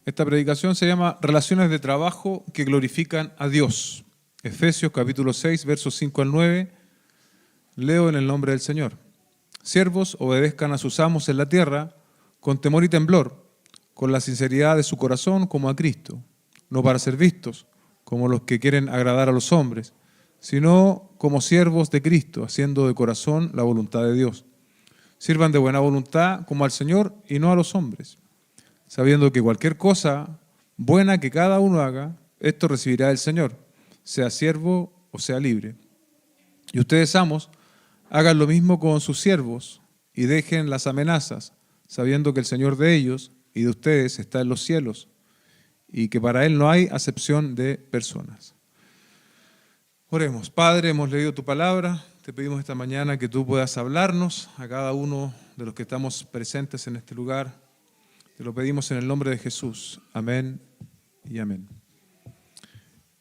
Esta predicación se llama Relaciones de trabajo que glorifican a Dios. Efesios capítulo 6, versos 5 al 9. Leo en el nombre del Señor. Siervos, obedezcan a sus amos en la tierra con temor y temblor, con la sinceridad de su corazón como a Cristo, no para ser vistos como los que quieren agradar a los hombres, sino como siervos de Cristo, haciendo de corazón la voluntad de Dios. Sirvan de buena voluntad como al Señor y no a los hombres, sabiendo que cualquier cosa buena que cada uno haga, esto recibirá del Señor, sea siervo o sea libre. Y ustedes, amos, hagan lo mismo con sus siervos y dejen las amenazas, sabiendo que el Señor de ellos y de ustedes está en los cielos y que para Él no hay acepción de personas. Oremos. Padre, hemos leído tu palabra, te pedimos esta mañana que tú puedas hablarnos a cada uno de los que estamos presentes en este lugar. Te lo pedimos en el nombre de Jesús. Amén y amén.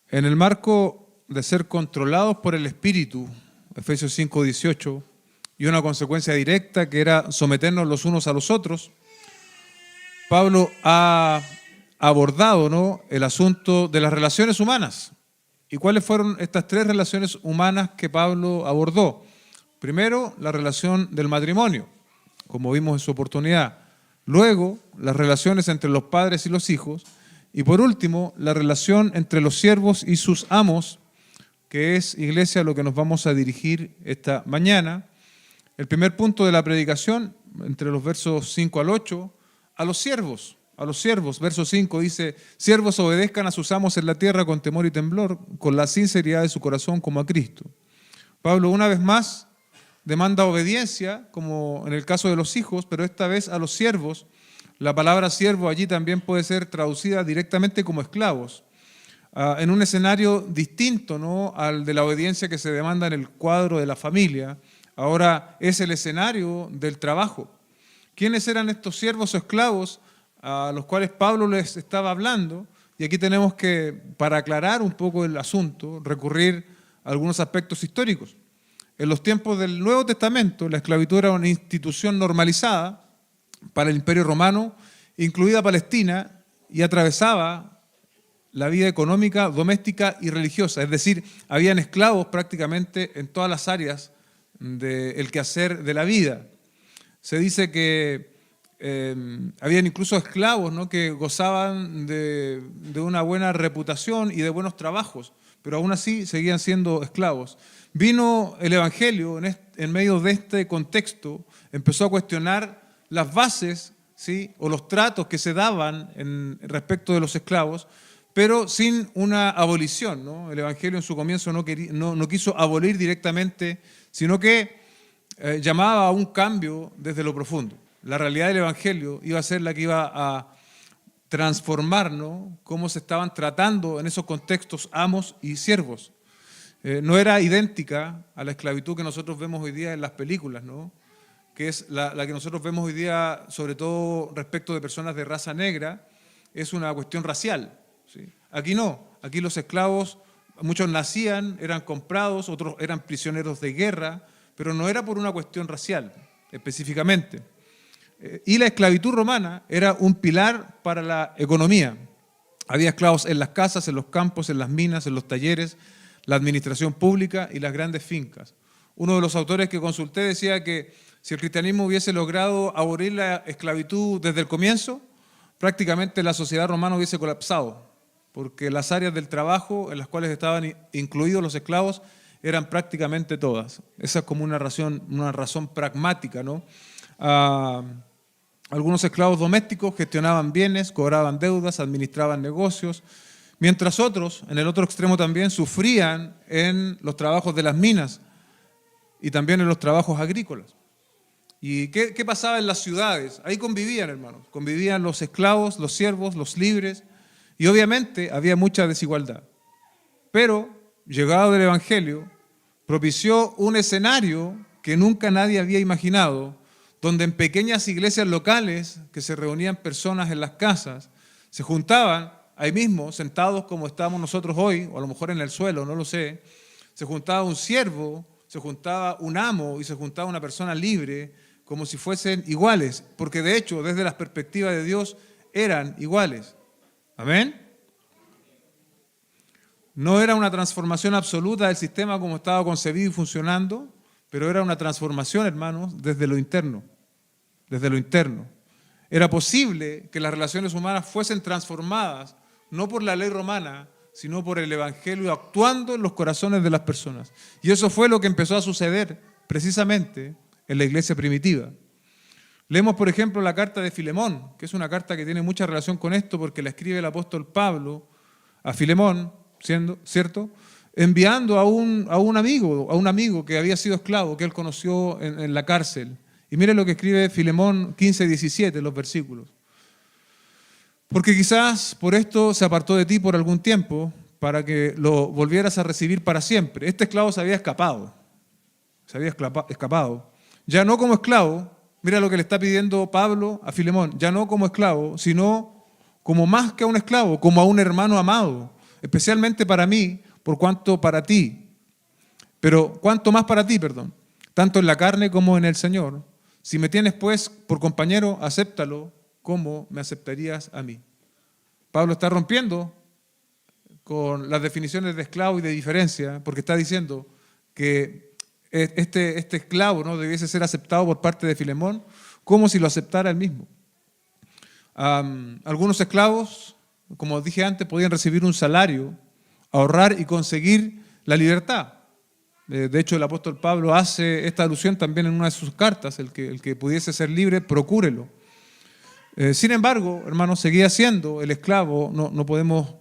En el marco de ser controlados por el Espíritu, Efesios 5:18, y una consecuencia directa que era someternos los unos a los otros, Pablo ha abordado, el asunto de las relaciones humanas. ¿Y cuáles fueron estas tres relaciones humanas que Pablo abordó? Primero, la relación del matrimonio, como vimos en su oportunidad. Luego, las relaciones entre los padres y los hijos. Y por último, la relación entre los siervos y sus amos, que es, iglesia, a lo que nos vamos a dirigir esta mañana. El primer punto de la predicación, entre los versos 5 al 8, a los siervos. Verso 5 dice: siervos, obedezcan a sus amos en la tierra con temor y temblor, con la sinceridad de su corazón como a Cristo. Pablo, una vez más, demanda obediencia, como en el caso de los hijos, pero esta vez a los siervos. La palabra siervo allí también puede ser traducida directamente como esclavos, en un escenario distinto, al de la obediencia que se demanda en el cuadro de la familia. Ahora es el escenario del trabajo. ¿Quiénes eran estos siervos o esclavos a los cuales Pablo les estaba hablando? Y aquí tenemos que, para aclarar un poco el asunto, recurrir a algunos aspectos históricos. En los tiempos del Nuevo Testamento, la esclavitud era una institución normalizada para el Imperio Romano, incluida Palestina, y atravesaba la vida económica, doméstica y religiosa. Es decir, habían esclavos prácticamente en todas las áreas del quehacer de la vida. Se dice que habían incluso esclavos, que gozaban de una buena reputación y de buenos trabajos, pero aún así seguían siendo esclavos. Vino el Evangelio en medio de este contexto, empezó a cuestionar las bases, ¿sí?, o los tratos que se daban respecto de los esclavos, pero sin una abolición, El Evangelio en su comienzo no quiso abolir directamente, sino que llamaba a un cambio desde lo profundo. La realidad del Evangelio iba a ser la que iba a transformar, cómo se estaban tratando en esos contextos amos y siervos. No era idéntica a la esclavitud que nosotros vemos hoy día en las películas, que es la que nosotros vemos hoy día, sobre todo respecto de personas de raza negra, es una cuestión racial, ¿sí? Aquí no, aquí los esclavos, muchos nacían, eran comprados, otros eran prisioneros de guerra, pero no era por una cuestión racial específicamente. Y la esclavitud romana era un pilar para la economía. Había esclavos en las casas, en los campos, en las minas, en los talleres, la administración pública y las grandes fincas. Uno de los autores que consulté decía que si el cristianismo hubiese logrado abolir la esclavitud desde el comienzo, prácticamente la sociedad romana hubiese colapsado, porque las áreas del trabajo en las cuales estaban incluidos los esclavos eran prácticamente todas. Esa es como una razón pragmática, Algunos esclavos domésticos gestionaban bienes, cobraban deudas, administraban negocios, mientras otros, en el otro extremo también, sufrían en los trabajos de las minas y también en los trabajos agrícolas. ¿Y qué pasaba en las ciudades? Ahí convivían, hermanos. Convivían los esclavos, los siervos, los libres, y obviamente había mucha desigualdad. Pero, llegado el Evangelio, propició un escenario que nunca nadie había imaginado, donde en pequeñas iglesias locales, que se reunían personas en las casas, se juntaban ahí mismo, sentados como estamos nosotros hoy, o a lo mejor en el suelo, no lo sé, se juntaba un siervo, se juntaba un amo y se juntaba una persona libre, como si fuesen iguales, porque de hecho, desde la perspectiva de Dios, eran iguales. ¿Amén? No era una transformación absoluta del sistema como estaba concebido y funcionando, pero era una transformación, hermanos, desde lo interno. Desde lo interno. Era posible que las relaciones humanas fuesen transformadas, no por la ley romana, sino por el Evangelio actuando en los corazones de las personas. Y eso fue lo que empezó a suceder precisamente en la iglesia primitiva. Leemos, por ejemplo, la carta de Filemón, que es una carta que tiene mucha relación con esto porque la escribe el apóstol Pablo a Filemón, ¿cierto? Enviando a un amigo que había sido esclavo, que él conoció en la cárcel. Y mire lo que escribe Filemón 15:17, los versículos. Porque quizás por esto se apartó de ti por algún tiempo, para que lo volvieras a recibir para siempre. Este esclavo se había escapado. Ya no como esclavo, mira lo que le está pidiendo Pablo a Filemón, ya no como esclavo, sino como más que a un esclavo, como a un hermano amado, especialmente para mí, por cuanto para ti. Pero cuanto más para ti, tanto en la carne como en el Señor. Si me tienes pues por compañero, acéptalo como me aceptarías a mí. Pablo está rompiendo con las definiciones de esclavo y de diferencia, porque está diciendo que este esclavo no debiese ser aceptado por parte de Filemón como si lo aceptara él mismo. Algunos esclavos, como dije antes, podían recibir un salario, ahorrar y conseguir la libertad. De hecho, el apóstol Pablo hace esta alusión también en una de sus cartas, el que pudiese ser libre, procúrelo. Sin embargo, hermanos, seguía siendo el esclavo, no podemos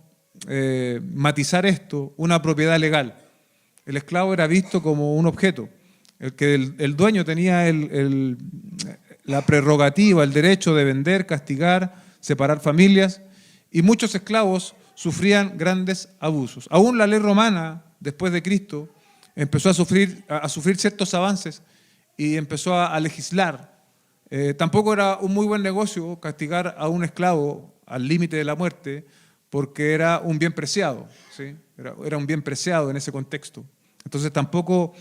matizar esto, una propiedad legal. El esclavo era visto como un objeto, el dueño tenía la prerrogativa, el derecho de vender, castigar, separar familias, y muchos esclavos sufrían grandes abusos. Aún la ley romana, después de Cristo, empezó a sufrir ciertos avances y empezó a legislar. Tampoco era un muy buen negocio castigar a un esclavo al límite de la muerte, porque era un bien preciado, ¿sí? Era un bien preciado en ese contexto. Entonces tampoco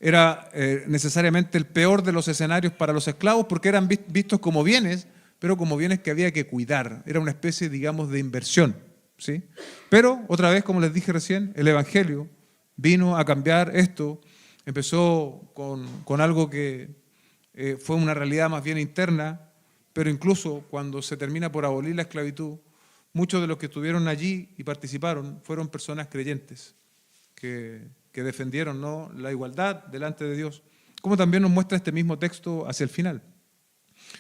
era necesariamente el peor de los escenarios para los esclavos, porque eran vistos como bienes, pero como bienes que había que cuidar. Era una especie, digamos, de inversión, ¿sí? Pero, otra vez, como les dije recién, el Evangelio vino a cambiar esto. Empezó con algo que fue una realidad más bien interna, pero incluso cuando se termina por abolir la esclavitud, muchos de los que estuvieron allí y participaron fueron personas creyentes que defendieron, ¿no?, la igualdad delante de Dios, como también nos muestra este mismo texto hacia el final.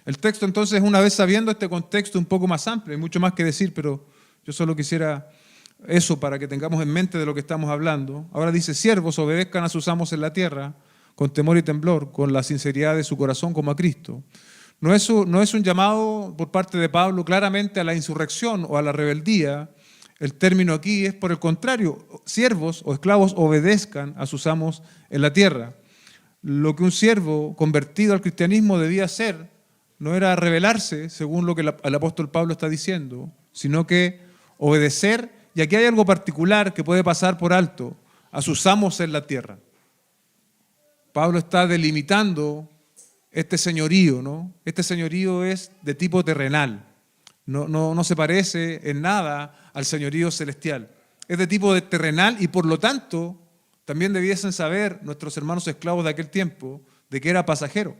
El texto entonces, una vez sabiendo este contexto un poco más amplio, hay mucho más que decir, pero yo solo quisiera eso para que tengamos en mente de lo que estamos hablando. Ahora dice: siervos, obedezcan a sus amos en la tierra, con temor y temblor, con la sinceridad de su corazón como a Cristo. No es un llamado por parte de Pablo claramente a la insurrección o a la rebeldía. El término aquí es por el contrario: siervos o esclavos obedezcan a sus amos en la tierra. Lo que un siervo convertido al cristianismo debía hacer no era rebelarse, según lo que el apóstol Pablo está diciendo, sino que obedecer. Y aquí hay algo particular que puede pasar por alto: a sus amos en la tierra. Pablo está delimitando este señorío, ¿no? Este señorío es de tipo terrenal. No se parece en nada al señorío celestial. Es de tipo terrenal y por lo tanto también debiesen saber nuestros hermanos esclavos de aquel tiempo de que era pasajero.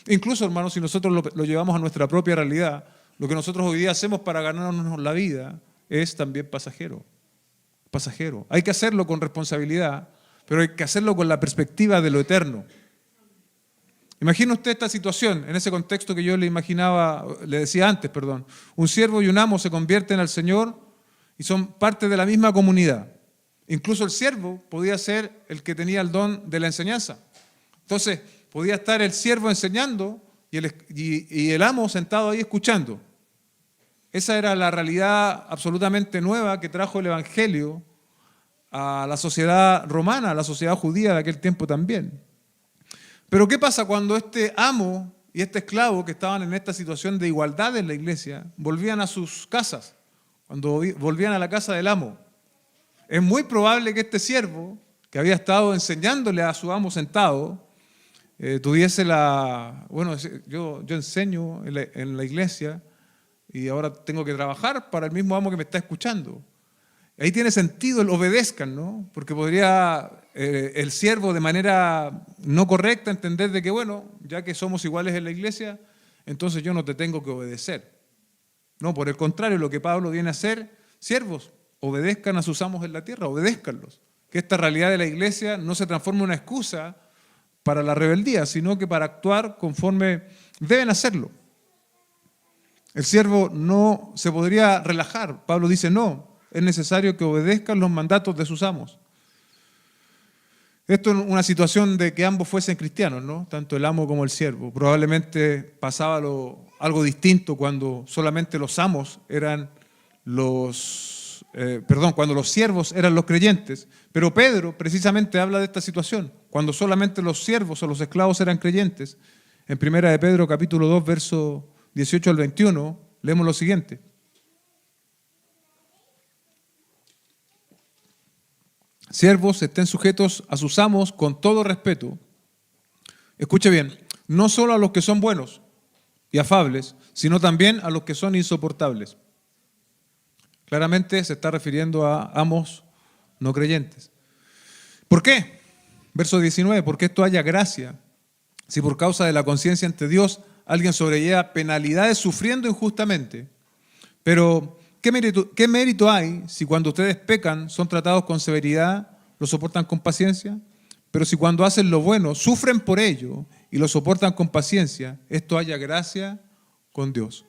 Incluso, hermanos, si nosotros lo llevamos a nuestra propia realidad, lo que nosotros hoy día hacemos para ganarnos la vida es también pasajero. Hay que hacerlo con responsabilidad, pero hay que hacerlo con la perspectiva de lo eterno. Imagina usted esta situación, en ese contexto que yo le decía antes, un siervo y un amo se convierten al Señor y son parte de la misma comunidad. Incluso el siervo podía ser el que tenía el don de la enseñanza. Entonces, podía estar el siervo enseñando y el amo sentado ahí escuchando. Esa era la realidad absolutamente nueva que trajo el Evangelio a la sociedad romana, a la sociedad judía de aquel tiempo también. Pero ¿qué pasa cuando este amo y este esclavo que estaban en esta situación de igualdad en la iglesia volvían a sus casas? Cuando volvían a la casa del amo, es muy probable que este siervo, que había estado enseñándole a su amo sentado, tuviese yo enseño en la iglesia, y ahora tengo que trabajar para el mismo amo que me está escuchando. Ahí tiene sentido el obedezcan, ¿no? Porque podría el siervo de manera no correcta entender de que, bueno, ya que somos iguales en la iglesia, entonces yo no te tengo que obedecer. No, por el contrario, lo que Pablo viene a hacer, siervos, obedezcan a sus amos en la tierra, obedézcanlos. Que esta realidad de la iglesia no se transforme en una excusa para la rebeldía, sino que para actuar conforme deben hacerlo. El siervo no se podría relajar. Pablo dice, no, es necesario que obedezcan los mandatos de sus amos. Esto es una situación de que ambos fuesen cristianos, ¿no? Tanto el amo como el siervo. Probablemente pasaba algo distinto cuando solamente los amos eran cuando los siervos eran los creyentes. Pero Pedro precisamente habla de esta situación, cuando solamente los siervos o los esclavos eran creyentes. En 1 de Pedro capítulo 2, verso 18 al 21, leemos lo siguiente. Siervos, estén sujetos a sus amos con todo respeto. Escuche bien, no solo a los que son buenos y afables, sino también a los que son insoportables. Claramente se está refiriendo a amos no creyentes. ¿Por qué? Verso 19, porque esto haya gracia. Si por causa de la conciencia ante Dios alguien sobrelleva penalidades sufriendo injustamente. Pero, ¿qué mérito hay si cuando ustedes pecan son tratados con severidad, lo soportan con paciencia? Pero si cuando hacen lo bueno sufren por ello y lo soportan con paciencia, esto haya gracia con Dios.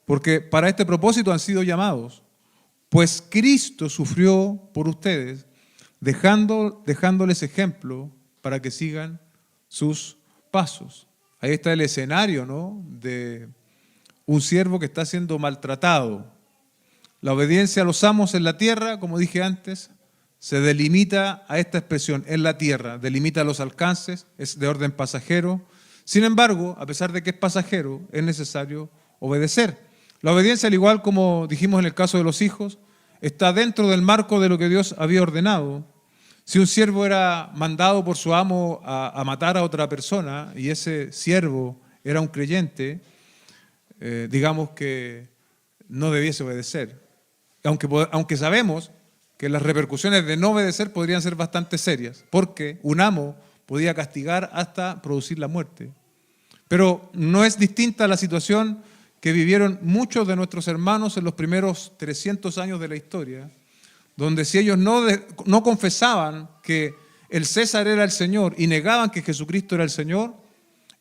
Porque para este propósito han sido llamados. Pues Cristo sufrió por ustedes, dejándoles ejemplo para que sigan sus pasos. Ahí está el escenario, ¿no?, de un siervo que está siendo maltratado. La obediencia a los amos en la tierra, como dije antes, se delimita a esta expresión, en la tierra, delimita los alcances, es de orden pasajero. Sin embargo, a pesar de que es pasajero, es necesario obedecer. La obediencia, al igual como dijimos en el caso de los hijos, está dentro del marco de lo que Dios había ordenado. Si un siervo era mandado por su amo a matar a otra persona y ese siervo era un creyente, digamos que no debiese obedecer. Aunque sabemos que las repercusiones de no obedecer podrían ser bastante serias, porque un amo podía castigar hasta producir la muerte. Pero no es distinta la situación que vivieron muchos de nuestros hermanos en los primeros 300 años de la historia, donde si ellos no confesaban que el César era el Señor y negaban que Jesucristo era el Señor,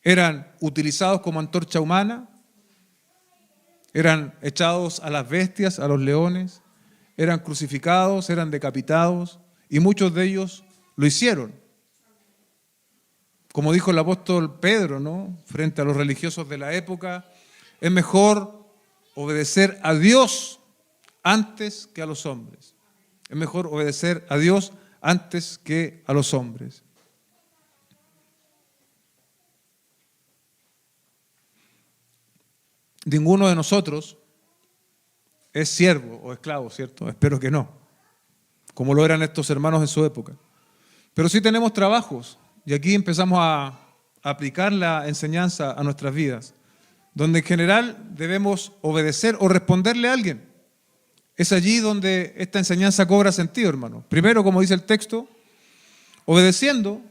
eran utilizados como antorcha humana, eran echados a las bestias, a los leones, eran crucificados, eran decapitados, y muchos de ellos lo hicieron. Como dijo el apóstol Pedro, ¿no?, frente a los religiosos de la época, es mejor obedecer a Dios antes que a los hombres. Es mejor obedecer a Dios antes que a los hombres. Ninguno de nosotros es siervo o esclavo, ¿cierto? Espero que no, como lo eran estos hermanos en su época. Pero sí tenemos trabajos, y aquí empezamos a aplicar la enseñanza a nuestras vidas, donde en general debemos obedecer o responderle a alguien. Es allí donde esta enseñanza cobra sentido, hermano. Primero, como dice el texto, obedeciendo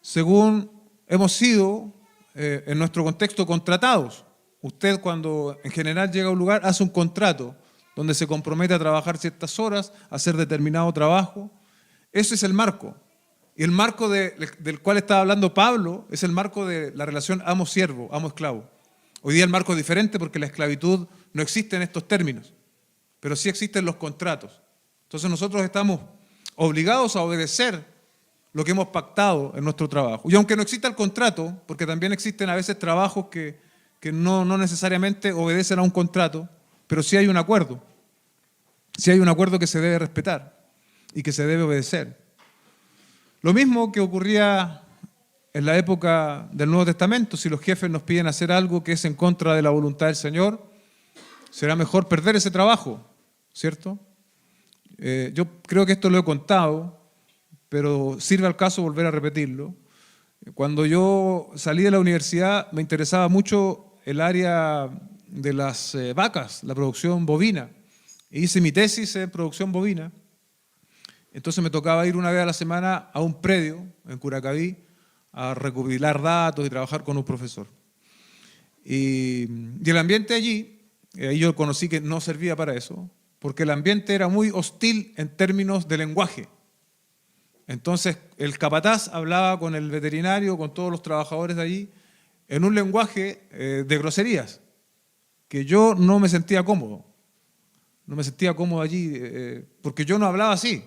según hemos sido en nuestro contexto contratados. Usted, cuando en general llega a un lugar, hace un contrato donde se compromete a trabajar ciertas horas, a hacer determinado trabajo. Ese es el marco. Y el marco del cual estaba hablando Pablo es el marco de la relación amo-siervo, amo-esclavo. Hoy día el marco es diferente porque la esclavitud no existe en estos términos, pero sí existen los contratos. Entonces nosotros estamos obligados a obedecer lo que hemos pactado en nuestro trabajo. Y aunque no exista el contrato, porque también existen a veces trabajos que no necesariamente obedecen a un contrato, pero sí hay un acuerdo. Sí hay un acuerdo que se debe respetar y que se debe obedecer. Lo mismo que ocurría en la época del Nuevo Testamento, si los jefes nos piden hacer algo que es en contra de la voluntad del Señor, será mejor perder ese trabajo, ¿cierto? Yo creo que esto lo he contado, pero sirve al caso volver a repetirlo. Cuando yo salí de la universidad me interesaba mucho el área de las vacas, la producción bovina. E hice mi tesis en producción bovina. Entonces me tocaba ir una vez a la semana a un predio en Curacaví a recopilar datos y trabajar con un profesor. Y el ambiente allí, ahí yo conocí que no servía para eso, porque el ambiente era muy hostil en términos de lenguaje. Entonces el capataz hablaba con el veterinario, con todos los trabajadores de allí, en un lenguaje de groserías, que yo no me sentía cómodo. No me sentía cómodo allí, porque yo no hablaba así.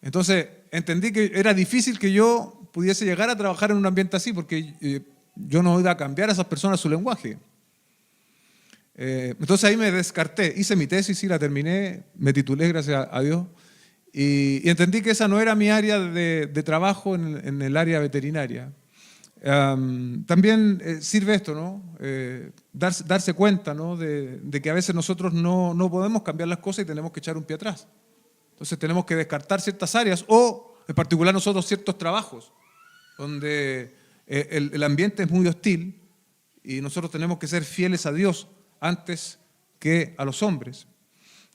Entonces entendí que era difícil que yo pudiese llegar a trabajar en un ambiente así, porque yo no iba a cambiar a esas personas su lenguaje. Entonces ahí me descarté, hice mi tesis y la terminé, me titulé, gracias a Dios, y entendí que esa no era mi área de trabajo en el área veterinaria. También sirve esto, ¿no? Darse cuenta, ¿no? de que a veces nosotros no podemos cambiar las cosas y tenemos que echar un pie atrás. Entonces tenemos que descartar ciertas áreas o, en particular nosotros, ciertos trabajos donde el ambiente es muy hostil y nosotros tenemos que ser fieles a Dios antes que a los hombres.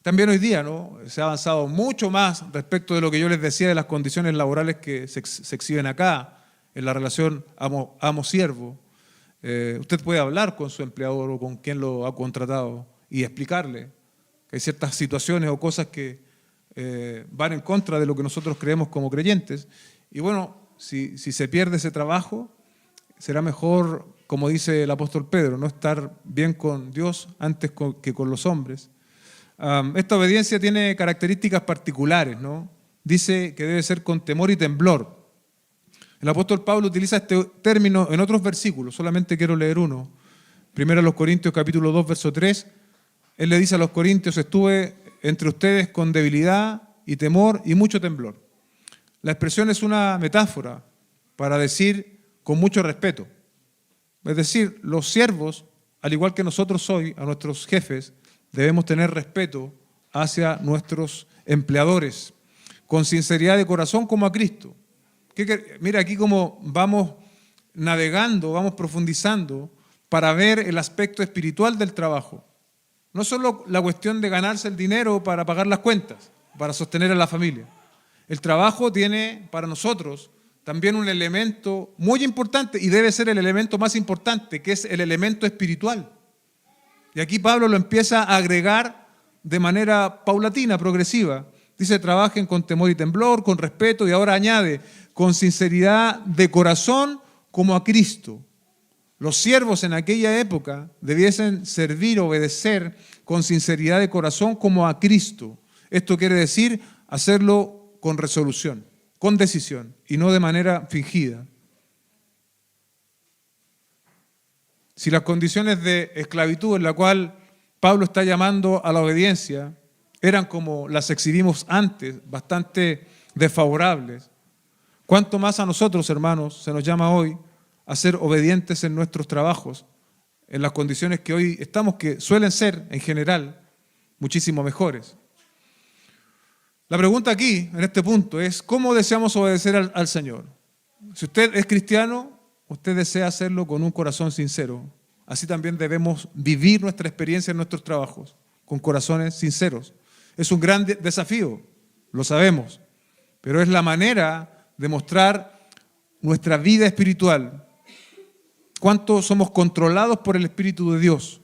También hoy día, ¿no? Se ha avanzado mucho más respecto de lo que yo les decía de las condiciones laborales que se exhiben acá, en la relación amo-siervo. Usted puede hablar con su empleador o con quien lo ha contratado y explicarle que hay ciertas situaciones o cosas que van en contra de lo que nosotros creemos como creyentes. Y bueno, si se pierde ese trabajo, será mejor, como dice el apóstol Pedro, no estar bien con Dios antes que con los hombres. Esta obediencia tiene características particulares, ¿no? Dice que debe ser con temor y temblor. El apóstol Pablo utiliza este término en otros versículos, solamente quiero leer uno. Primero a los Corintios capítulo 2, verso 3. Él le dice a los corintios: estuve entre ustedes con debilidad y temor y mucho temblor. La expresión es una metáfora para decir con mucho respeto. Es decir, los siervos, al igual que nosotros hoy, a nuestros jefes, debemos tener respeto hacia nuestros empleadores, con sinceridad de corazón como a Cristo. Mira aquí cómo vamos navegando, vamos profundizando para ver el aspecto espiritual del trabajo. No solo la cuestión de ganarse el dinero para pagar las cuentas, para sostener a la familia. El trabajo tiene para nosotros también un elemento muy importante y debe ser el elemento más importante, que es el elemento espiritual. Y aquí Pablo lo empieza a agregar de manera paulatina, progresiva. Dice: trabajen con temor y temblor, con respeto, y ahora añade: con sinceridad de corazón como a Cristo. Los siervos en aquella época debiesen servir, obedecer con sinceridad de corazón como a Cristo. Esto quiere decir hacerlo con resolución, con decisión y no de manera fingida. Si las condiciones de esclavitud en la cual Pablo está llamando a la obediencia eran como las exhibimos antes, bastante desfavorables, ¿cuánto más a nosotros, hermanos, se nos llama hoy a ser obedientes en nuestros trabajos, en las condiciones que hoy estamos, que suelen ser, en general, muchísimo mejores? La pregunta aquí, en este punto, es: ¿cómo deseamos obedecer al Señor? Si usted es cristiano, usted desea hacerlo con un corazón sincero. Así también debemos vivir nuestra experiencia en nuestros trabajos, con corazones sinceros. Es un gran desafío, lo sabemos, pero es la manera de mostrar nuestra vida espiritual. ¿Cuánto somos controlados por el Espíritu de Dios?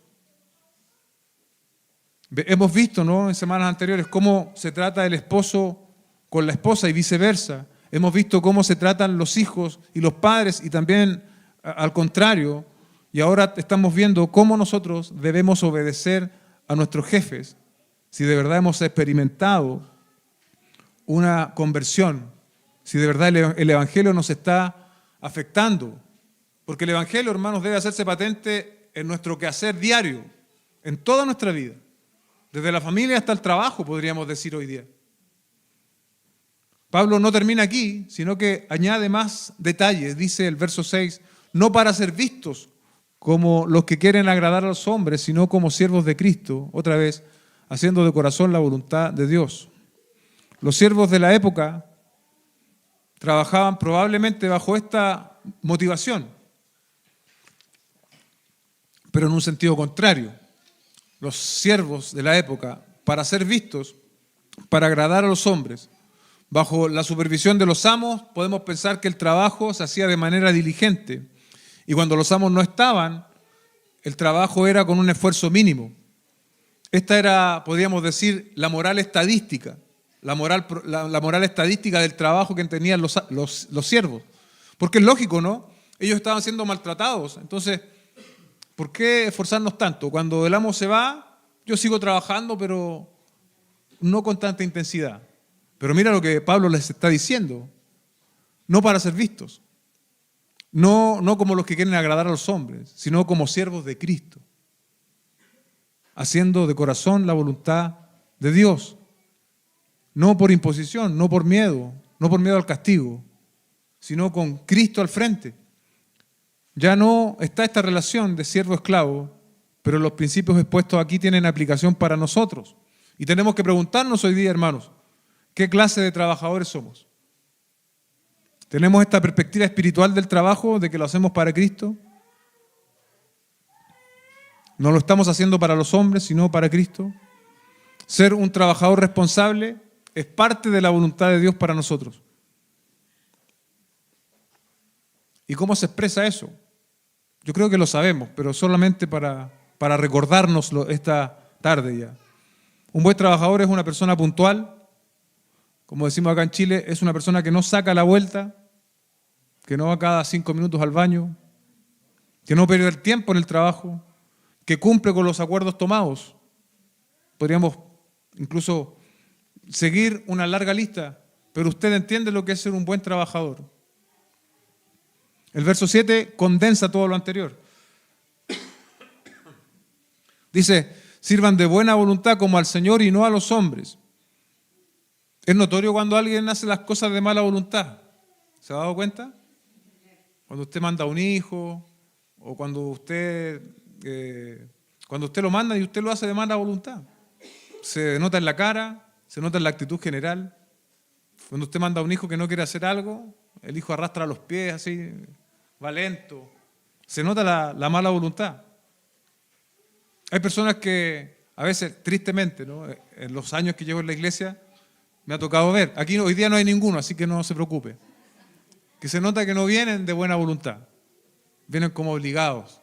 Hemos visto, ¿no?, en semanas anteriores cómo se trata el esposo con la esposa y viceversa. Hemos visto cómo se tratan los hijos y los padres y también al contrario. Y ahora estamos viendo cómo nosotros debemos obedecer a nuestros jefes si de verdad hemos experimentado una conversión, si de verdad el Evangelio nos está afectando. Porque el Evangelio, hermanos, debe hacerse patente en nuestro quehacer diario, en toda nuestra vida. Desde la familia hasta el trabajo, podríamos decir hoy día. Pablo no termina aquí, sino que añade más detalles. Dice el verso 6, no para ser vistos como los que quieren agradar a los hombres, sino como siervos de Cristo, otra vez, haciendo de corazón la voluntad de Dios. Los siervos de la época trabajaban probablemente bajo esta motivación. pero en un sentido contrario. Los siervos de la época, para ser vistos, para agradar a los hombres, bajo la supervisión de los amos, podemos pensar que el trabajo se hacía de manera diligente. Y cuando los amos no estaban, el trabajo era con un esfuerzo mínimo. Esta era, podríamos decir, la moral estadística, la moral estadística del trabajo que tenían los siervos. Porque es lógico, ¿no? Ellos estaban siendo maltratados. Entonces, ¿por qué esforzarnos tanto? Cuando el amo se va, yo sigo trabajando, pero no con tanta intensidad. Pero mira lo que Pablo les está diciendo. No para ser vistos. No como los que quieren agradar a los hombres, sino como siervos de Cristo. Haciendo de corazón la voluntad de Dios. No por imposición, no por miedo al castigo, sino con Cristo al frente. Ya no está esta relación de siervo-esclavo, pero los principios expuestos aquí tienen aplicación para nosotros. Y tenemos que preguntarnos hoy día, hermanos, ¿qué clase de trabajadores somos? ¿Tenemos esta perspectiva espiritual del trabajo, de que lo hacemos para Cristo? ¿No lo estamos haciendo para los hombres, sino para Cristo? Ser un trabajador responsable es parte de la voluntad de Dios para nosotros. ¿Y cómo se expresa eso? Yo creo que lo sabemos, pero solamente para recordárnoslo esta tarde ya. Un buen trabajador es una persona puntual, como decimos acá en Chile, es una persona que no saca la vuelta, que no va cada 5 minutos al baño, que no pierde el tiempo en el trabajo, que cumple con los acuerdos tomados. Podríamos incluso seguir una larga lista, pero usted entiende lo que es ser un buen trabajador. El verso 7 condensa todo lo anterior. Dice, sirvan de buena voluntad como al Señor y no a los hombres. Es notorio cuando alguien hace las cosas de mala voluntad. ¿Se ha dado cuenta? Cuando usted manda a un hijo o cuando usted lo manda y usted lo hace de mala voluntad. Se nota en la cara, se nota en la actitud general. Cuando usted manda a un hijo que no quiere hacer algo, el hijo arrastra los pies así, va lento. Se nota la mala voluntad. Hay personas que a veces, tristemente, ¿no?, en los años que llevo en la iglesia, me ha tocado ver. Aquí hoy día no hay ninguno, así que no se preocupe. Que se nota que no vienen de buena voluntad. Vienen como obligados.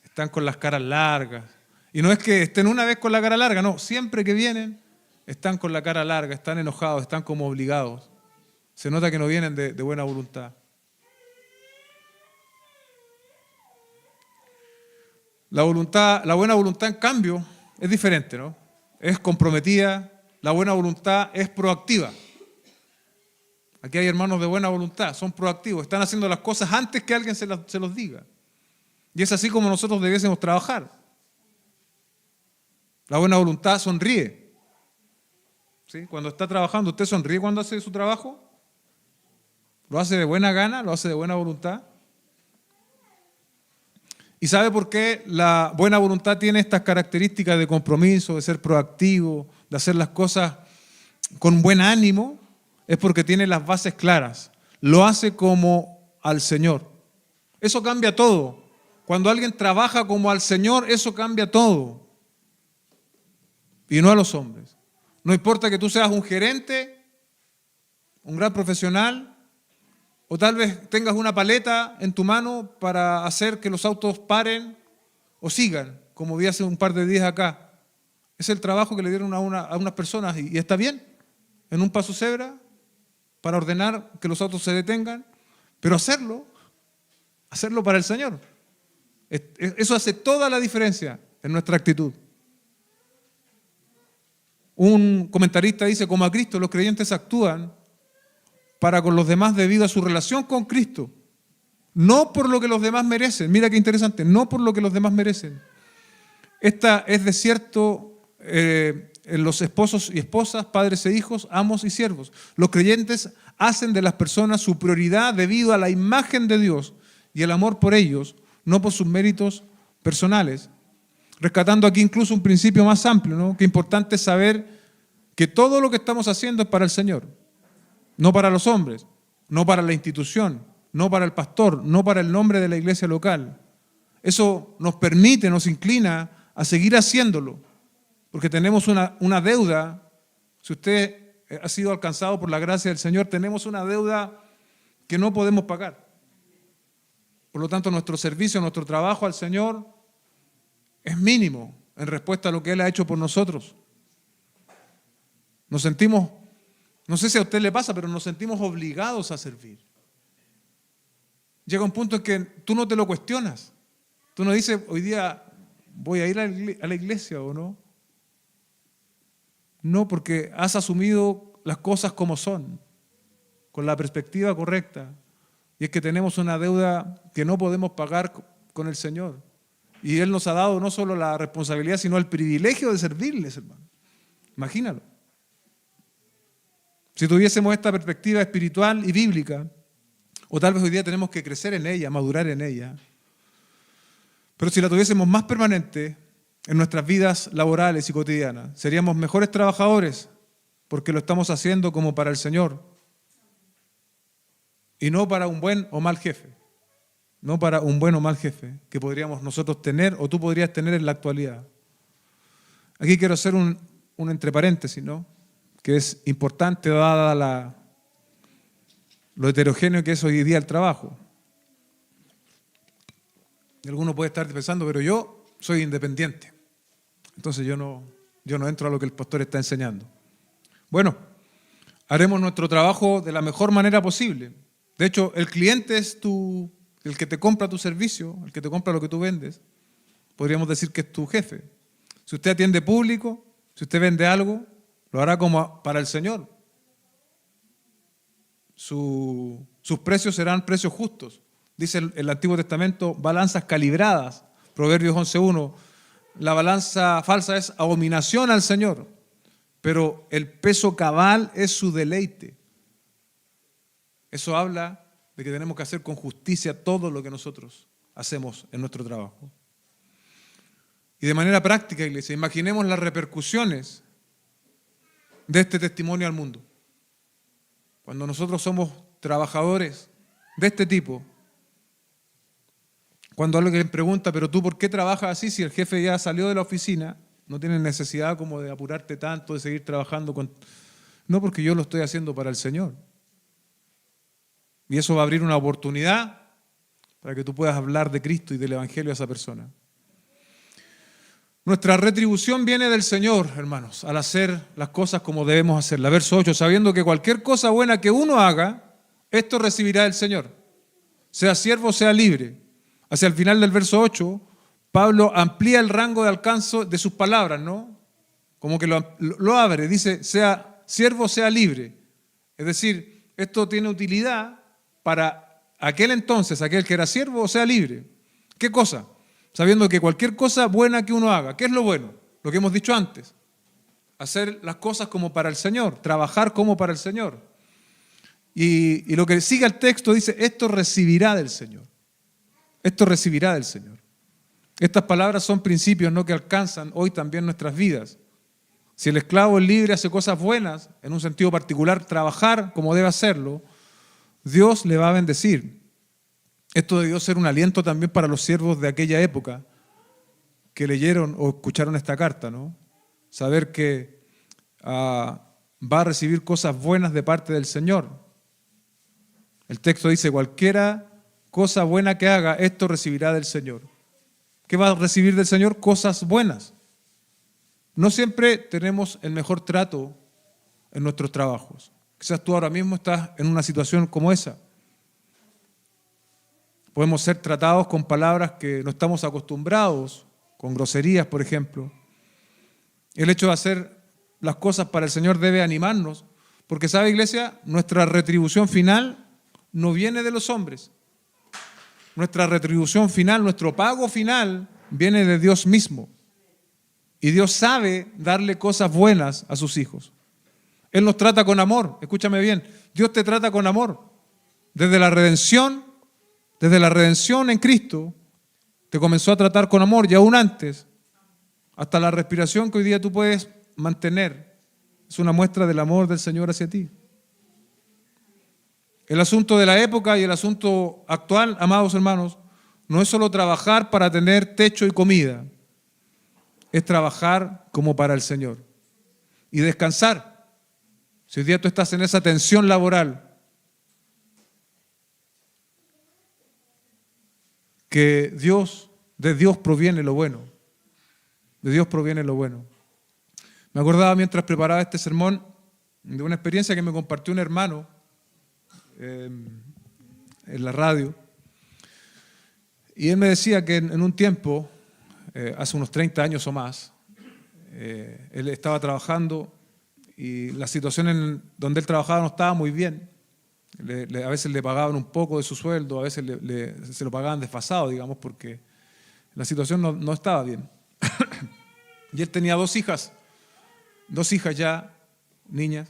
Están con las caras largas. Y no es que estén una vez con la cara larga, no. Siempre que vienen, están con la cara larga, están enojados, están como obligados. Se nota que no vienen de buena voluntad. La buena voluntad, en cambio, es diferente, ¿no? Es comprometida, la buena voluntad es proactiva. Aquí hay hermanos de buena voluntad, son proactivos, están haciendo las cosas antes que alguien se los diga. Y es así como nosotros debiésemos trabajar. La buena voluntad sonríe. ¿Sí? Cuando está trabajando, ¿usted sonríe cuando hace su trabajo? ¿Lo hace de buena gana? ¿Lo hace de buena voluntad? ¿Y sabe por qué la buena voluntad tiene estas características de compromiso, de ser proactivo, de hacer las cosas con buen ánimo? Es porque tiene las bases claras. Lo hace como al Señor. Eso cambia todo. Cuando alguien trabaja como al Señor, eso cambia todo. Y no a los hombres. No importa que tú seas un gerente, un gran profesional, o tal vez tengas una paleta en tu mano para hacer que los autos paren o sigan, como vi hace un par de días acá. Es el trabajo que le dieron a unas personas y está bien, en un paso cebra, para ordenar que los autos se detengan, pero hacerlo para el Señor. Eso hace toda la diferencia en nuestra actitud. Un comentarista dice, como a Cristo los creyentes actúan para con los demás debido a su relación con Cristo, no por lo que los demás merecen. Mira qué interesante, no por lo que los demás merecen. Esta es de cierto en los esposos y esposas, padres e hijos, amos y siervos. Los creyentes hacen de las personas su prioridad debido a la imagen de Dios y el amor por ellos, no por sus méritos personales. Rescatando aquí incluso un principio más amplio, ¿no? Que importante es saber que todo lo que estamos haciendo es para el Señor. No para los hombres, no para la institución, no para el pastor, no para el nombre de la iglesia local. eso nos permite, nos inclina a seguir haciéndolo, porque tenemos una deuda. Si usted ha sido alcanzado por la gracia del Señor, tenemos una deuda que no podemos pagar. Por lo tanto, nuestro servicio, nuestro trabajo al Señor es mínimo en respuesta a lo que Él ha hecho por nosotros. Nos sentimos, no sé si a usted le pasa, pero nos sentimos obligados a servir. Llega un punto en que tú no te lo cuestionas. Tú no dices, hoy día voy a ir a la iglesia o no. No, porque has asumido las cosas como son, con la perspectiva correcta. Y es que tenemos una deuda que no podemos pagar con el Señor. Y Él nos ha dado no solo la responsabilidad, sino el privilegio de servirles, hermano. Imagínalo. Si tuviésemos esta perspectiva espiritual y bíblica, o tal vez hoy día tenemos que crecer en ella, madurar en ella, pero si la tuviésemos más permanente en nuestras vidas laborales y cotidianas, seríamos mejores trabajadores porque lo estamos haciendo como para el Señor y no para un buen o mal jefe, no para un buen o mal jefe que podríamos nosotros tener o tú podrías tener en la actualidad. Aquí quiero hacer un entre paréntesis, ¿no? Que es importante dada lo heterogéneo que es hoy día el trabajo. Y alguno puede estar pensando, pero yo soy independiente. Entonces yo no entro a lo que el pastor está enseñando. Bueno, haremos nuestro trabajo de la mejor manera posible. De hecho, el cliente es el que te compra tu servicio, el que te compra lo que tú vendes. Podríamos decir que es tu jefe. Si usted atiende público, si usted vende algo, lo hará como para el Señor. Sus precios serán precios justos. Dice el Antiguo Testamento, balanzas calibradas. Proverbios 11:1. La balanza falsa es abominación al Señor, pero el peso cabal es su deleite. Eso habla de que tenemos que hacer con justicia todo lo que nosotros hacemos en nuestro trabajo. Y de manera práctica, iglesia, imaginemos las repercusiones de este testimonio al mundo. Cuando nosotros somos trabajadores de este tipo, cuando alguien pregunta, pero tú ¿por qué trabajas así si el jefe ya salió de la oficina? No tienes necesidad como de apurarte tanto, de seguir trabajando con... No, porque yo lo estoy haciendo para el Señor. Y eso va a abrir una oportunidad para que tú puedas hablar de Cristo y del Evangelio a esa persona. Nuestra retribución viene del Señor, hermanos, al hacer las cosas como debemos hacerlas. Verso 8, sabiendo que cualquier cosa buena que uno haga, esto recibirá del Señor. Sea siervo, sea libre. Hacia el final del verso 8, Pablo amplía el rango de alcance de sus palabras, ¿no? Como que lo abre, dice, sea siervo, sea libre. Es decir, esto tiene utilidad para aquel entonces, aquel que era siervo, o sea libre. ¿Qué cosa? Sabiendo que cualquier cosa buena que uno haga, ¿qué es lo bueno? Lo que hemos dicho antes. Hacer las cosas como para el Señor, trabajar como para el Señor. Y lo que sigue el texto dice, esto recibirá del Señor. Esto recibirá del Señor. Estas palabras son principios, ¿no?, que alcanzan hoy también nuestras vidas. Si el esclavo es libre, hace cosas buenas, en un sentido particular, trabajar como debe hacerlo, Dios le va a bendecir. Esto debió ser un aliento también para los siervos de aquella época que leyeron o escucharon esta carta, ¿no? Saber que va a recibir cosas buenas de parte del Señor. El texto dice, cualquiera cosa buena que haga, esto recibirá del Señor. ¿Qué va a recibir del Señor? Cosas buenas. No siempre tenemos el mejor trato en nuestros trabajos. Quizás tú ahora mismo estás en una situación como esa. Podemos ser tratados con palabras que no estamos acostumbrados, con groserías, por ejemplo. El hecho de hacer las cosas para el Señor debe animarnos, porque, ¿sabe, iglesia? Nuestra retribución final no viene de los hombres. Nuestra retribución final, nuestro pago final, viene de Dios mismo. Y Dios sabe darle cosas buenas a sus hijos. Él nos trata con amor, escúchame bien, Dios te trata con amor. Desde la redención en Cristo, te comenzó a tratar con amor, y aún antes, hasta la respiración que hoy día tú puedes mantener, es una muestra del amor del Señor hacia ti. El asunto de la época y el asunto actual, amados hermanos, no es solo trabajar para tener techo y comida, es trabajar como para el Señor. Y descansar. Si hoy día tú estás en esa tensión laboral, que de Dios proviene lo bueno. De Dios proviene lo bueno. Me acordaba mientras preparaba este sermón de una experiencia que me compartió un hermano en la radio. Y él me decía que en un tiempo, hace unos 30 años o más, él estaba trabajando y la situación en donde él trabajaba no estaba muy bien. A veces le pagaban un poco de su sueldo, a veces se lo pagaban desfasado, digamos, porque la situación no estaba bien. Y él tenía dos hijas ya, niñas,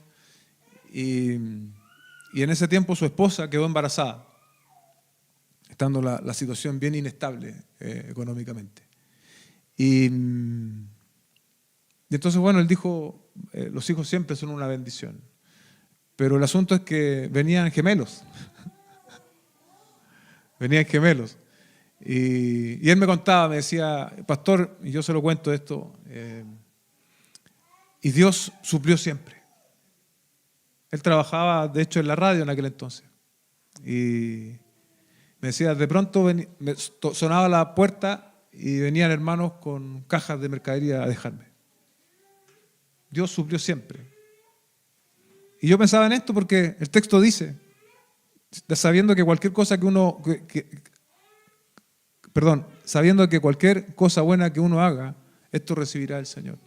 y en ese tiempo su esposa quedó embarazada, estando la situación bien inestable económicamente. Y entonces, bueno, él dijo, los hijos siempre son una bendición. Pero el asunto es que venían gemelos. Venían gemelos. Y él me contaba, me decía, pastor, y yo se lo cuento esto, y Dios suplió siempre. Él trabajaba, de hecho, en la radio en aquel entonces. Y me decía, de pronto sonaba la puerta y venían hermanos con cajas de mercadería a dejarme. Dios suplió siempre. Y yo pensaba en esto porque el texto dice, sabiendo que cualquier cosa sabiendo que cualquier cosa buena que uno haga, esto recibirá el Señor.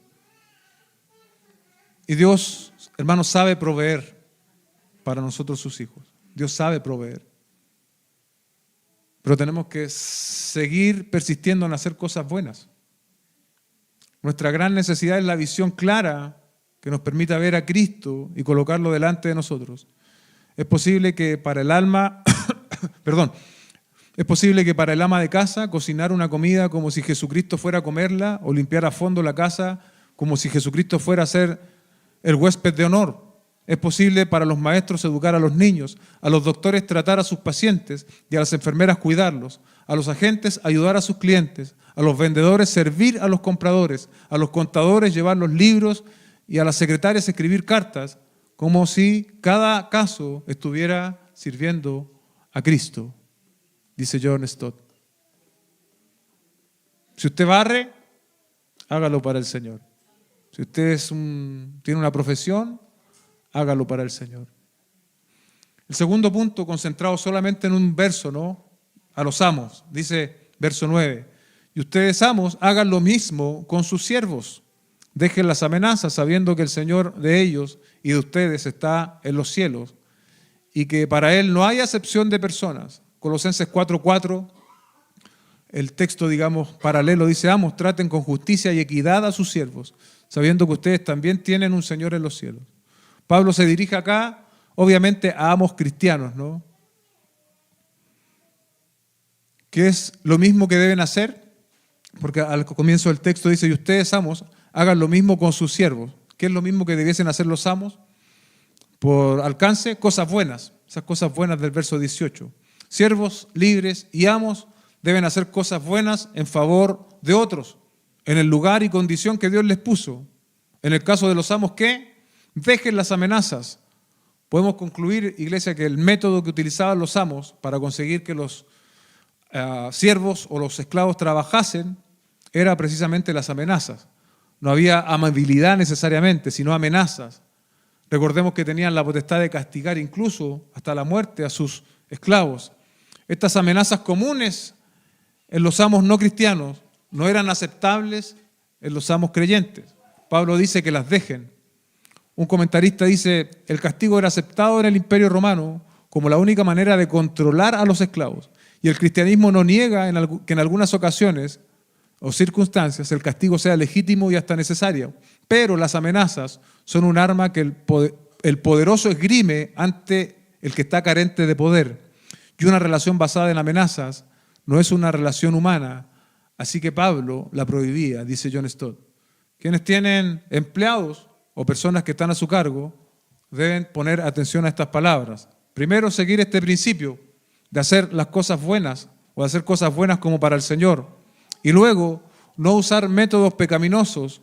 Y Dios, hermanos, sabe proveer para nosotros sus hijos. Dios sabe proveer. Pero tenemos que seguir persistiendo en hacer cosas buenas. Nuestra gran necesidad es la visión clara que nos permita ver a Cristo y colocarlo delante de nosotros. Es posible que para el alma, es posible que para el ama de casa cocinar una comida como si Jesucristo fuera a comerla o limpiar a fondo la casa como si Jesucristo fuera a ser el huésped de honor. Es posible para los maestros educar a los niños, a los doctores tratar a sus pacientes y a las enfermeras cuidarlos, a los agentes ayudar a sus clientes, a los vendedores servir a los compradores, a los contadores llevar los libros y a las secretarias escribir cartas, como si cada caso estuviera sirviendo a Cristo, dice John Stott. Si usted barre, hágalo para el Señor. Si usted tiene una profesión, hágalo para el Señor. El segundo punto, concentrado solamente en un verso, ¿no? A los amos, dice verso 9. Y ustedes, amos, hagan lo mismo con sus siervos. Dejen las amenazas sabiendo que el Señor de ellos y de ustedes está en los cielos y que para Él no hay acepción de personas. Colosenses 4:4, el texto, digamos, paralelo dice, amos, traten con justicia y equidad a sus siervos, sabiendo que ustedes también tienen un Señor en los cielos. Pablo se dirige acá, obviamente, a amos cristianos, ¿no? ¿Qué es lo mismo que deben hacer? Porque al comienzo del texto dice, y ustedes, amos, hagan lo mismo con sus siervos. ¿Qué es lo mismo que debiesen hacer los amos? Por alcance, cosas buenas. Esas cosas buenas del verso 18. Siervos libres y amos deben hacer cosas buenas en favor de otros, en el lugar y condición que Dios les puso. En el caso de los amos, ¿qué? Dejen las amenazas. Podemos concluir, iglesia, que el método que utilizaban los amos para conseguir que los siervos o los esclavos trabajasen era precisamente las amenazas. No había amabilidad necesariamente, sino amenazas. Recordemos que tenían la potestad de castigar incluso hasta la muerte a sus esclavos. Estas amenazas comunes en los amos no cristianos no eran aceptables en los amos creyentes. Pablo dice que las dejen. Un comentarista dice, el castigo era aceptado en el Imperio Romano como la única manera de controlar a los esclavos. Y el cristianismo no niega que en algunas ocasiones o circunstancias el castigo sea legítimo y hasta necesario. Pero las amenazas son un arma que el poderoso esgrime ante el que está carente de poder. Y una relación basada en amenazas no es una relación humana. Así que Pablo la prohibía, dice John Stott. Quienes tienen empleados o personas que están a su cargo deben poner atención a estas palabras. Primero, seguir este principio de hacer las cosas buenas o de hacer cosas buenas como para el Señor. Y luego, no usar métodos pecaminosos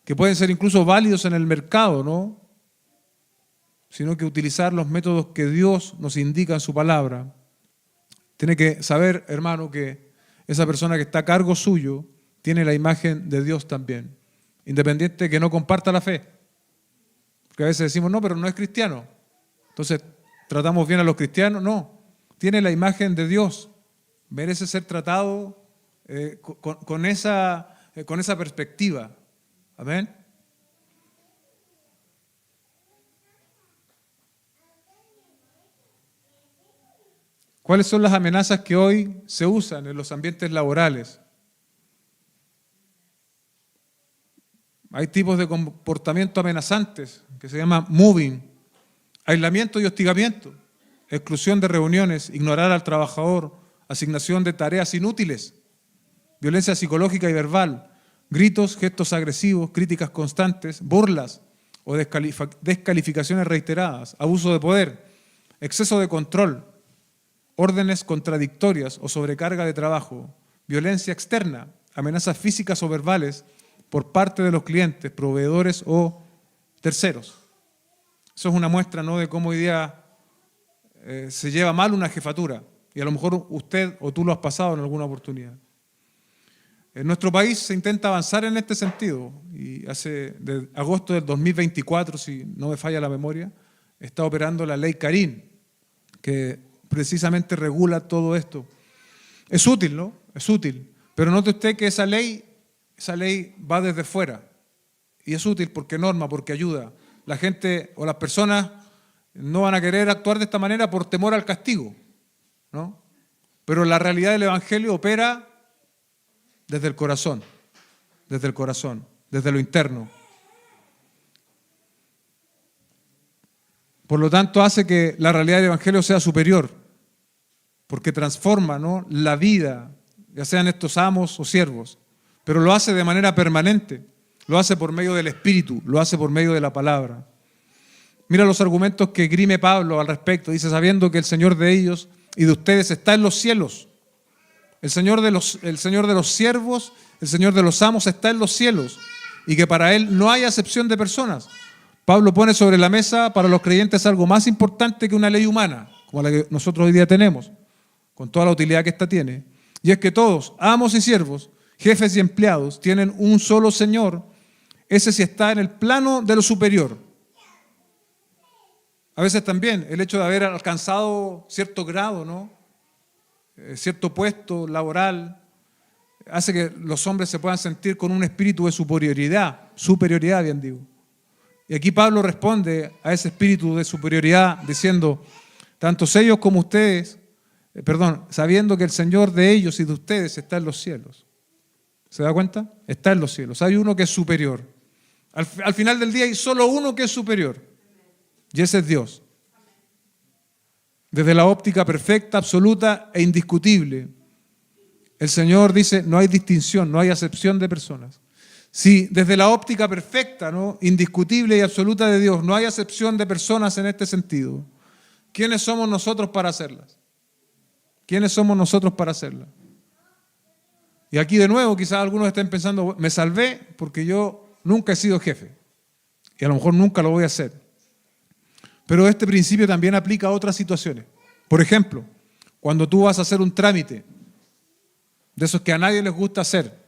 que pueden ser incluso válidos en el mercado, ¿no? Sino que utilizar los métodos que Dios nos indica en su palabra. Tiene que saber, hermano, que esa persona que está a cargo suyo tiene la imagen de Dios también, independiente de que no comparta la fe. Porque a veces decimos, no, pero no es cristiano. Entonces, ¿tratamos bien a los cristianos? No. Tiene la imagen de Dios. Merece ser tratado con esa perspectiva. Amén. ¿Cuáles son las amenazas que hoy se usan en los ambientes laborales? Hay tipos de comportamiento amenazantes que se llaman moving, aislamiento y hostigamiento, exclusión de reuniones, ignorar al trabajador, asignación de tareas inútiles, violencia psicológica y verbal, gritos, gestos agresivos, críticas constantes, burlas o descalificaciones reiteradas, abuso de poder, exceso de control, órdenes contradictorias o sobrecarga de trabajo, violencia externa, amenazas físicas o verbales por parte de los clientes, proveedores o terceros. Eso es una muestra, ¿no?, de cómo hoy día se lleva mal una jefatura. Y a lo mejor usted o tú lo has pasado en alguna oportunidad. En nuestro país se intenta avanzar en este sentido. Y de agosto del 2024, si no me falla la memoria, está operando la ley Carín, que precisamente regula todo esto. Es útil, ¿no? Es útil. Pero note usted que esa ley va desde fuera. Y es útil porque norma, porque ayuda. La gente o las personas no van a querer actuar de esta manera por temor al castigo, ¿no? Pero la realidad del Evangelio opera desde el corazón, desde lo interno. Por lo tanto, hace que la realidad del Evangelio sea superior, porque transforma, ¿no?, la vida, ya sean estos amos o siervos, pero lo hace de manera permanente, lo hace por medio del Espíritu, lo hace por medio de la palabra. Mira los argumentos que grime Pablo al respecto. Dice, sabiendo que el Señor de ellos y de ustedes está en los cielos. El Señor de los siervos, el Señor de los amos está en los cielos y que para Él no hay acepción de personas. Pablo pone sobre la mesa para los creyentes algo más importante que una ley humana, como la que nosotros hoy día tenemos, con toda la utilidad que ésta tiene. Y es que todos, amos y siervos, jefes y empleados, tienen un solo Señor. Ese sí está en el plano de lo superior. A veces también el hecho de haber alcanzado cierto grado, ¿no?, cierto puesto laboral, hace que los hombres se puedan sentir con un espíritu de superioridad, bien digo. Y aquí Pablo responde a ese espíritu de superioridad diciendo, tanto ellos como ustedes, sabiendo que el Señor de ellos y de ustedes está en los cielos. ¿Se da cuenta? Está en los cielos. Hay uno que es superior. Al final del día hay solo uno que es superior. Y ese es Dios. Desde la óptica perfecta, absoluta e indiscutible, el Señor dice, no hay distinción, no hay acepción de personas. Si desde la óptica perfecta, ¿no?, indiscutible y absoluta de Dios, no hay acepción de personas en este sentido, ¿quiénes somos nosotros para hacerlas? ¿Quiénes somos nosotros para hacerlas? Y aquí de nuevo quizás algunos estén pensando, me salvé porque yo nunca he sido jefe y a lo mejor nunca lo voy a hacer. Pero este principio también aplica a otras situaciones. Por ejemplo, cuando tú vas a hacer un trámite, de esos que a nadie les gusta hacer,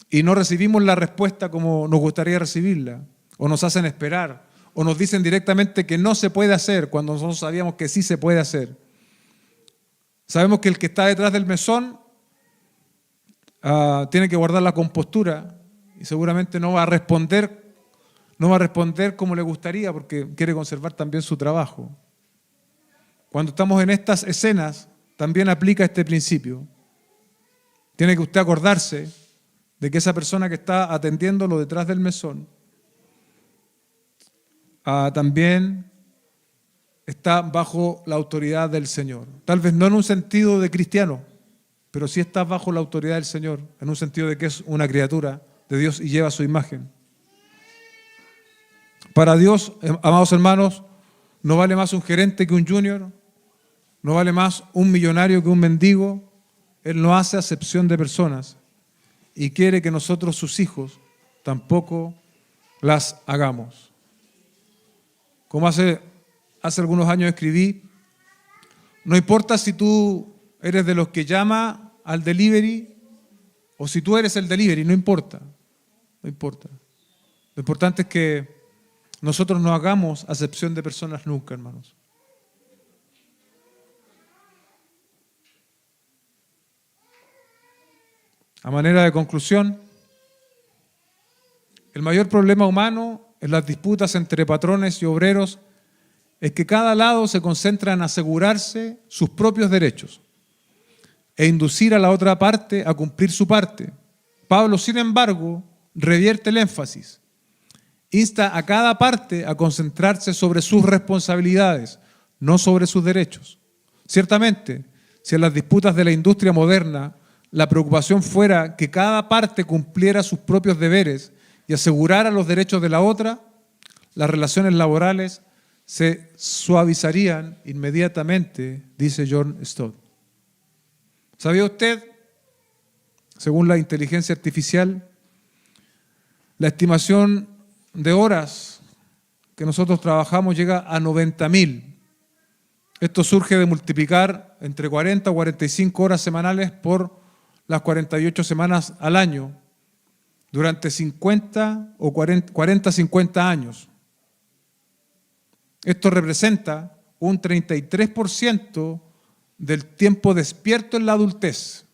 y no recibimos la respuesta como nos gustaría recibirla, o nos hacen esperar, o nos dicen directamente que no se puede hacer cuando nosotros sabíamos que sí se puede hacer. Sabemos que el que está detrás del mesón tiene que guardar la compostura y seguramente no va a responder como le gustaría porque quiere conservar también su trabajo. Cuando estamos en estas escenas, también aplica este principio. Tiene que usted acordarse de que esa persona que está atendiéndolo detrás del mesón también está bajo la autoridad del Señor. Tal vez no en un sentido de cristiano, pero sí está bajo la autoridad del Señor, en un sentido de que es una criatura de Dios y lleva su imagen. Para Dios, amados hermanos, no vale más un gerente que un junior, no vale más un millonario que un mendigo. Él no hace acepción de personas y quiere que nosotros, sus hijos, tampoco las hagamos. Como hace algunos años escribí, no importa si tú eres de los que llama al delivery o si tú eres el delivery, no importa, no importa. Lo importante es que nosotros no hagamos acepción de personas nunca, hermanos. A manera de conclusión, el mayor problema humano en las disputas entre patrones y obreros es que cada lado se concentra en asegurarse sus propios derechos e inducir a la otra parte a cumplir su parte. Pablo, sin embargo, revierte el énfasis. Insta a cada parte a concentrarse sobre sus responsabilidades, no sobre sus derechos. Ciertamente, si en las disputas de la industria moderna la preocupación fuera que cada parte cumpliera sus propios deberes y asegurara los derechos de la otra, las relaciones laborales se suavizarían inmediatamente, dice John Stott. ¿Sabía usted, según la inteligencia artificial, la estimación de horas que nosotros trabajamos llega a 90.000? Esto surge de multiplicar entre 40 o 45 horas semanales por las 48 semanas al año durante 50 o 40, 50 años. Esto representa un 33% del tiempo despierto en la adultez.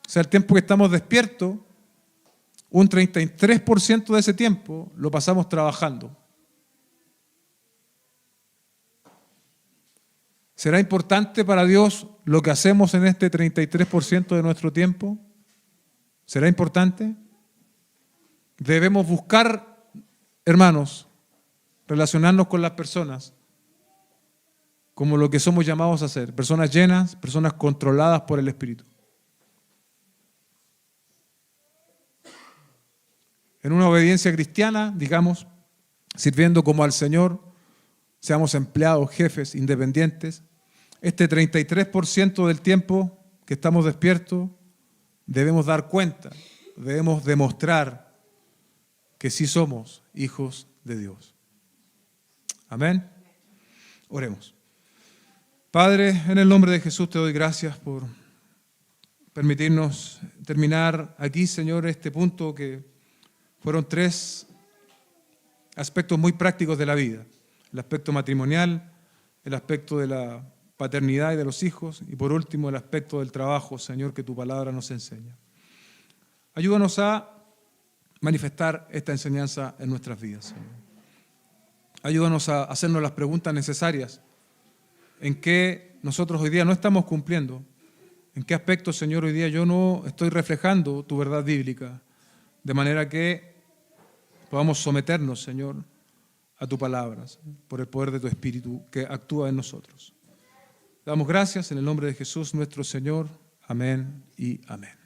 O sea, el tiempo que estamos despiertos, un 33% de ese tiempo lo pasamos trabajando. ¿Será importante para Dios lo que hacemos en este 33% de nuestro tiempo? ¿Será importante? Debemos buscar, hermanos, relacionarnos con las personas como lo que somos llamados a hacer, personas llenas, personas controladas por el Espíritu. En una obediencia cristiana, digamos, sirviendo como al Señor, seamos empleados, jefes, independientes, este 33% del tiempo que estamos despiertos, debemos dar cuenta, debemos demostrar que sí somos hijos de Dios. Amén. Oremos. Padre, en el nombre de Jesús te doy gracias por permitirnos terminar aquí, Señor, este punto que fueron 3 aspectos muy prácticos de la vida. El aspecto matrimonial, el aspecto de la paternidad y de los hijos y por último el aspecto del trabajo, Señor, que tu palabra nos enseña. Ayúdanos a manifestar esta enseñanza en nuestras vidas, Señor. Ayúdanos a hacernos las preguntas necesarias en qué nosotros hoy día no estamos cumpliendo, en qué aspectos, Señor, hoy día yo no estoy reflejando tu verdad bíblica, de manera que podamos someternos, Señor, a tu palabra, por el poder de tu Espíritu que actúa en nosotros. Damos gracias en el nombre de Jesús nuestro Señor. Amén y amén.